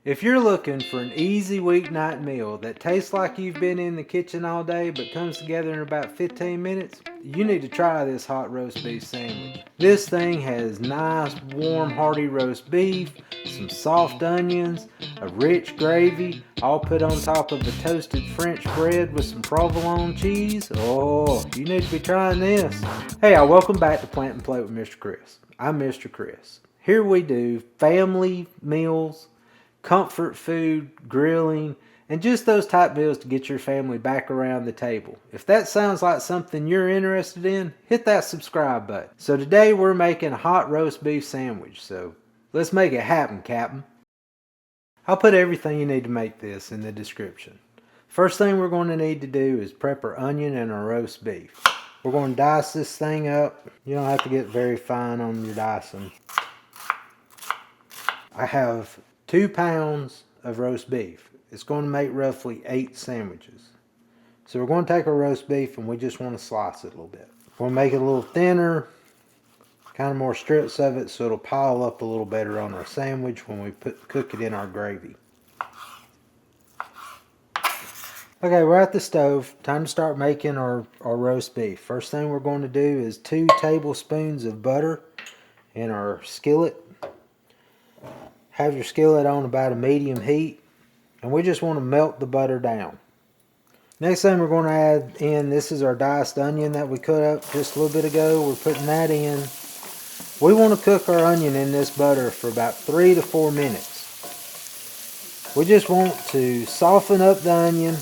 If you're looking for an easy weeknight meal that tastes like you've been in the kitchen all day but comes together in about 15 minutes, you need to try this hot roast beef sandwich. This thing has nice, warm, hearty roast beef, some soft onions, a rich gravy, all put on top of a toasted French bread with some provolone cheese. Oh, you need to be trying this. Hey, welcome back to Plant and Plate with Mr. Chris. I'm Mr. Chris. Here we do family meals, comfort food, grilling, and just those type meals to get your family back around the table. If that sounds like something you're interested in, hit that subscribe button. So today we're making a hot roast beef sandwich, so let's make it happen, Captain. I'll put everything you need to make this in the description. First thing we're going to need to do is prep our onion and our roast beef. We're going to dice this thing up. You don't have to get very fine on your dicing. I have 2 pounds of roast beef. It's going to make roughly 8 sandwiches. So we're going to take our roast beef and we just want to slice it a little bit. We're going to make it a little thinner, kind of more strips of it so it'll pile up a little better on our sandwich when we cook it in our gravy. Okay, we're at the stove. Time to start making our roast beef. First thing we're going to do is 2 tablespoons of butter in our skillet. Have your skillet on about a medium heat, and we just want to melt the butter down. Next thing we're going to add in, this is our diced onion that we cut up just a little bit ago. We're putting that in. We want to cook our onion in this butter for about 3 to 4 minutes. We just want to soften up the onion.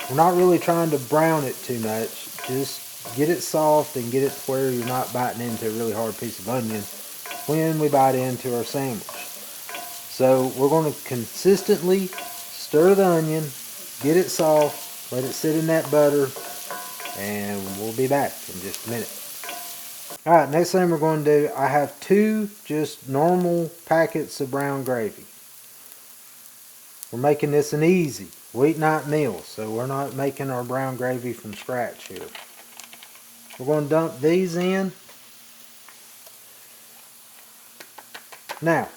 We're not really trying to brown it too much. Just get it soft and get it to where you're not biting into a really hard piece of onion when we bite into our sandwich. So we're going to consistently stir the onion, get it soft, let it sit in that butter, and we'll be back in just a minute. Alright, next thing we're going to do, I have 2 just normal packets of brown gravy. We're making this an easy weeknight meal, so we're not making our brown gravy from scratch here. We're going to dump these in. Now,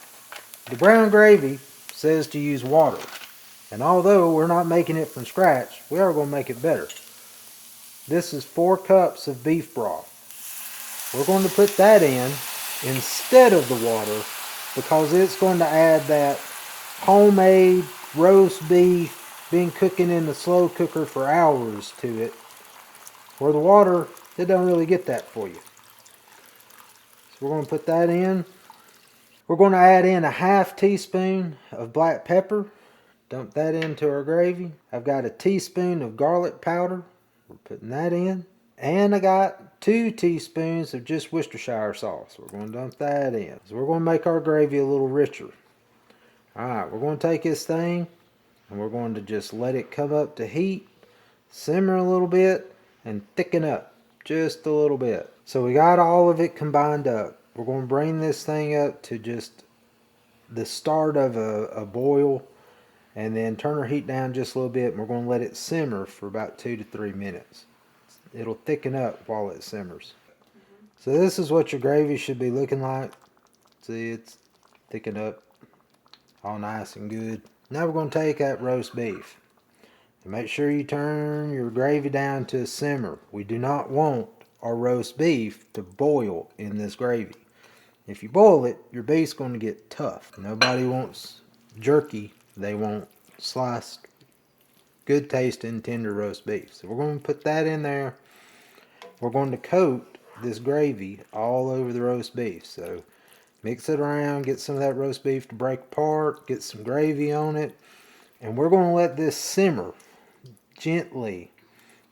the brown gravy says to use water, and although we're not making it from scratch, we are going to make it better. This is 4 cups of beef broth. We're going to put that in instead of the water because it's going to add that homemade roast beef, been cooking in the slow cooker for hours to it, where the water, it don't really get that for you. So we're going to put that in. We're going to add in a ½ teaspoon of black pepper. Dump that into our gravy. I've got a teaspoon of garlic powder. We're putting that in. And I got 2 teaspoons of just Worcestershire sauce. We're going to dump that in. So we're going to make our gravy a little richer. Alright, we're going to take this thing and we're going to just let it come up to heat, simmer a little bit, and thicken up just a little bit. So we got all of it combined up. We're going to bring this thing up to just the start of a boil and then turn our heat down just a little bit, and we're going to let it simmer for about 2 to 3 minutes. It'll thicken up while it simmers. So this is what your gravy should be looking like. See, it's thickened up all nice and good. Now we're going to take that roast beef and make sure you turn your gravy down to a simmer. We do not want our roast beef to boil in this gravy. If you boil it, your beef's going to get tough. Nobody wants jerky. They want sliced, good tasting, tender roast beef. So we're going to put that in there. We're going to coat this gravy all over the roast beef. So mix it around, get some of that roast beef to break apart, get some gravy on it. And we're going to let this simmer gently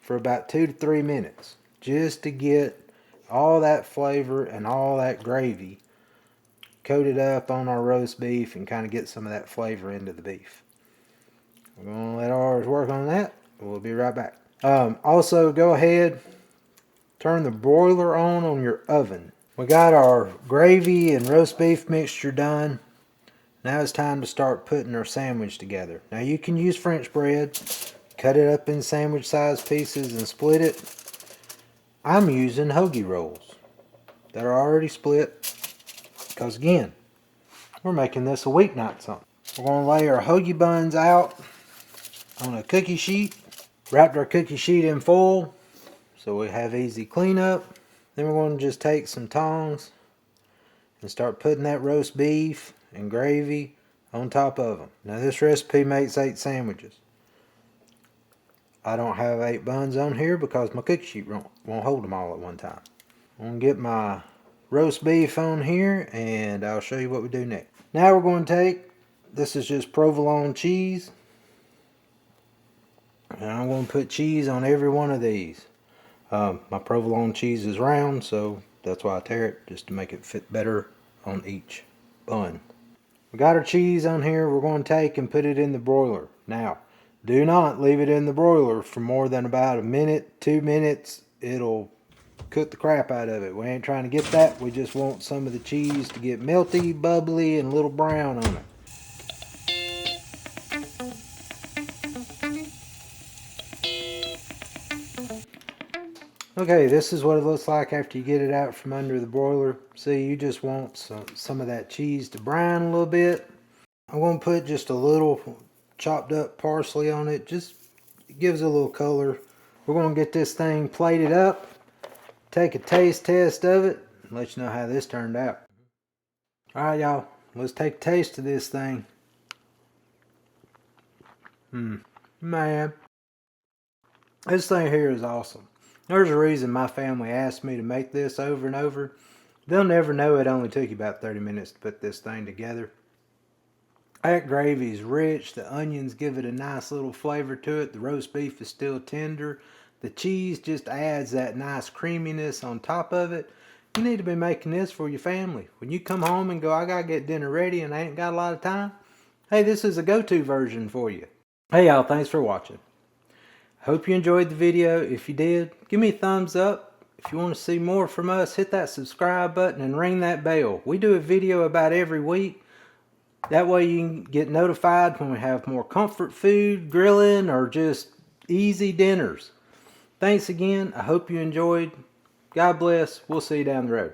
for about 2 to 3 minutes. Just to get all that flavor and all that gravy coated up on our roast beef and kind of get some of that flavor into the beef. We're going to let ours work on that. We'll be right back. Also, go ahead, turn the broiler on your oven. We got our gravy and roast beef mixture done. Now it's time to start putting our sandwich together. Now you can use French bread, cut it up in sandwich sized pieces and split it. I'm using hoagie rolls that are already split because again, we're making this a weeknight something. We're going to lay our hoagie buns out on a cookie sheet. Wrapped our cookie sheet in foil so we have easy cleanup. Then we're going to just take some tongs and start putting that roast beef and gravy on top of them. Now this recipe makes 8 sandwiches. I don't have 8 buns on here because my cookie sheet won't hold them all at one time. I'm going to get my roast beef on here and I'll show you what we do next. Now we're going to take, this is just provolone cheese. And I'm going to put cheese on every one of these. My provolone cheese is round, so that's why I tear it, just to make it fit better on each bun. We got our cheese on here. We're going to take and put it in the broiler. Now, do not leave it in the broiler for more than about a minute, 2 minutes. It'll cook the crap out of it. We ain't trying to get that. We just want some of the cheese to get melty, bubbly, and a little brown on it. Okay, this is what it looks like after you get it out from under the broiler. See, you just want some of that cheese to brown a little bit. I'm going to put just a little chopped up parsley on it. Just it gives it a little color. We're going to get this thing plated up. Take a taste test of it. And let you know how this turned out. Alright, y'all. Let's take a taste of this thing. Man. This thing here is awesome. There's a reason my family asked me to make this over and over. They'll never know it only took you about 30 minutes to put this thing together. That gravy is rich. The onions give it a nice little flavor to it. The roast beef is still tender. The cheese just adds that nice creaminess on top of it. You need to be making this for your family. When you come home and go, I gotta get dinner ready and I ain't got a lot of time. Hey, this is a go-to version for you. Hey y'all, thanks for watching. Hope you enjoyed the video. If you did, give me a thumbs up. If you want to see more from us, hit that subscribe button and ring that bell. We do a video about every week. That way you can get notified when we have more comfort food, grilling, or just easy dinners. Thanks again. I hope you enjoyed. God bless. We'll see you down the road.